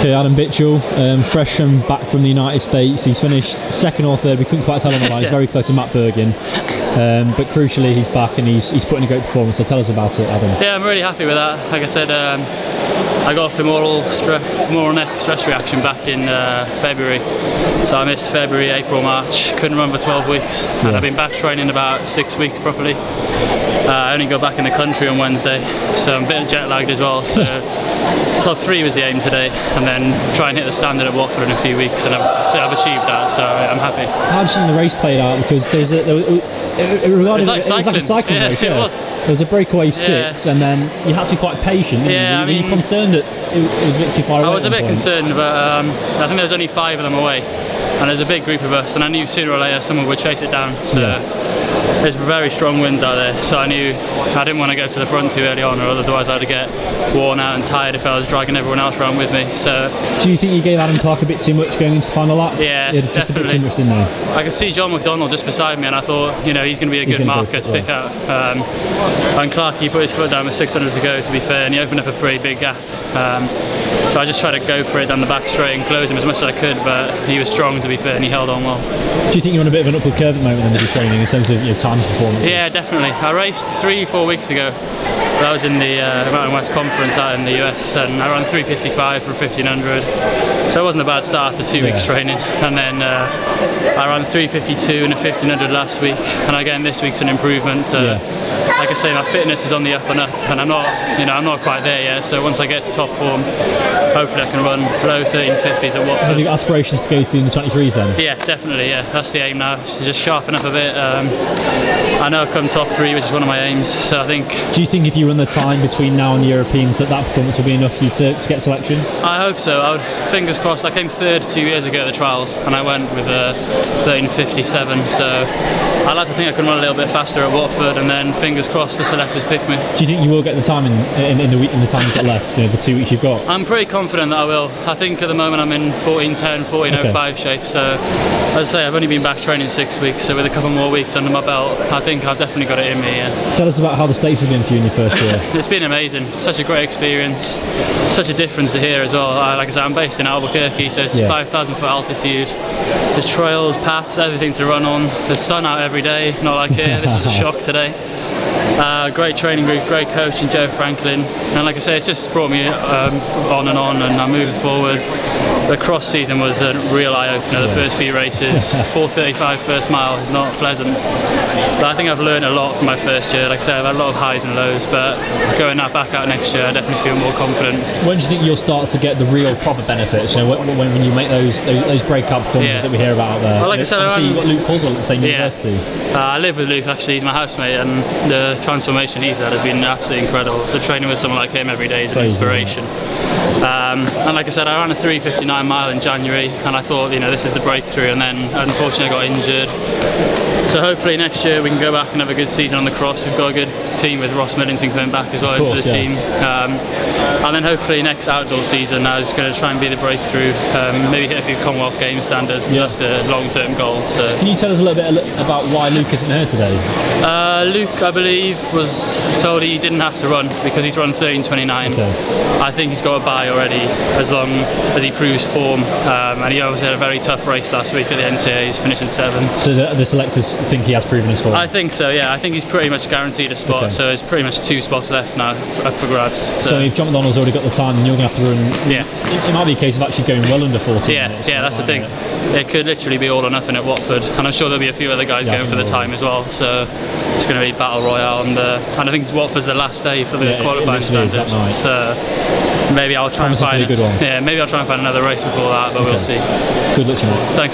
Okay, Adam Bitchell, fresh and back from the United States. He's finished second or third. We couldn't quite tell on the line. He's very close to Matt Bergin. But crucially, he's back and he's putting a great performance. So tell us about it, Adam. Yeah, I'm really happy with that. Like I said, I got a femoral neck stress reaction back in February. So I missed February, April, March. Couldn't run for 12 weeks. And I've been back training about 6 weeks properly. I only got back in the country on Wednesday, so I'm a bit jet lagged as well. So top 3 was the aim today, and then try and hit the standard at Watford in a few weeks, and I've achieved that, so I'm happy. How did you think the race played out? Because it was like a cycling race. It was. There was a breakaway 6, and then you had to be quite patient. Were you concerned that it was a bit too far away? I was a bit concerned, but I think there was only 5 of them away, and there's a big group of us, and I knew sooner or later someone would chase it down. So. There's very strong winds out there, so I knew I didn't want to go to the front too early on, or otherwise I'd get worn out and tired if I was dragging everyone else around with me. So, do you think you gave Adam Clark a bit too much going into the final lap? Yeah, just definitely. a bit too much in there. I could see John McDonnell just beside me, and I thought, he's going to be a good marker to pick out. And Clark, he put his foot down with 600 to go, to be fair, and he opened up a pretty big gap. So I just tried to go for it down the back straight and close him as much as I could, but he was strong, to be fair, and he held on well. Do you think you're on a bit of an upward curve at the moment with your training in terms of your time performance? Yeah, definitely. I raced 3-4 weeks ago. That was in the Mountain West Conference out in the US, and I ran 3:55 for 1500. So it wasn't a bad start after 2 weeks training. And then I ran 3:52 and a 1500 last week, and again this week's an improvement. Like I say, my fitness is on the up and up, and I'm not quite there yet. So once I get to top form, hopefully I can run low 1350s at Watford. Have you got aspirations to go to the under-23s then? Yeah, definitely. Yeah, that's the aim now. To just sharpen up a bit. I know I've come top 3, which is one of my aims. So I think. Do you think if you run the time between now and the Europeans, that performance will be enough for you to get selection? I hope so. I would, fingers crossed. I came 3rd 2 years ago at the trials, and I went with 13:57. So I'd like to think I can run a little bit faster at Watford, and then fingers crossed the selectors pick me. Do you think you will get the time in the time you've got left? The 2 weeks you've got. I'm pretty confident that I will. I think at the moment I'm in 14:10, 14:05 shape. So as I say, I've only been back training 6 weeks. So with a couple more weeks under my belt, I think I've definitely got it in me. Yeah. Tell us about how the States has been for you in your first year. It's been amazing. Such a great experience. Such a difference to here as well. Like I said, I'm based in Albuquerque, so it's 5,000 foot altitude. There's trails, paths, everything to run on. There's sun out every day, not like here. This was a shock today. Great training group, great coach in Joe Franklin, and like I say, it's just brought me on, and I'm moving forward. The cross season was a real eye-opener, the first few races. 4:35 first mile is not pleasant, but I think I've learned a lot from my first year. Like I said, I've had a lot of highs and lows, but going back out next year, I definitely feel more confident. When do you think you'll start to get the real proper benefits? When you make those breakout performances that we hear about out there? Well, like I said, you've got Luke Caldwell at the same university. I live with Luke, actually. He's my housemate, and the transformation he's had has been absolutely incredible. So training with someone like him every day is an inspiration. And like I said, I ran a 3:59 mile in January, and I thought, this is the breakthrough, and then unfortunately I got injured. So hopefully next year we can go back and have a good season on the cross. We've got a good team with Ross Millington coming back as well into the team. And then hopefully next outdoor season I was going to try and be the breakthrough, maybe hit a few Commonwealth Games standards, because that's the long-term goal. So. Can you tell us a little bit about why Luke isn't here today? Luke, I believe, was told he didn't have to run because he's run 13:29. I think he's got a bye already as long as he proves form, and he obviously had a very tough race last week at the NCAAs, finishing 7th. So the selectors think he has proven his form? I think so, yeah. I think he's pretty much guaranteed a spot, so there's pretty much 2 spots left now up for grabs. So if John McDonnell's already got the time, then you're going to have to run. Yeah. It might be a case of actually going well under 14 minutes. Yeah, that's the thing. It could literally be all or nothing at Watford, and I'm sure there'll be a few other guys going for the time as well. So it's going to be battle royale, and I think Watford's the last day for the qualifying standard. So maybe I'll try and find a good one. Yeah, maybe I'll try and find another race before that, but we'll see. Good luck to you, mate. Thanks.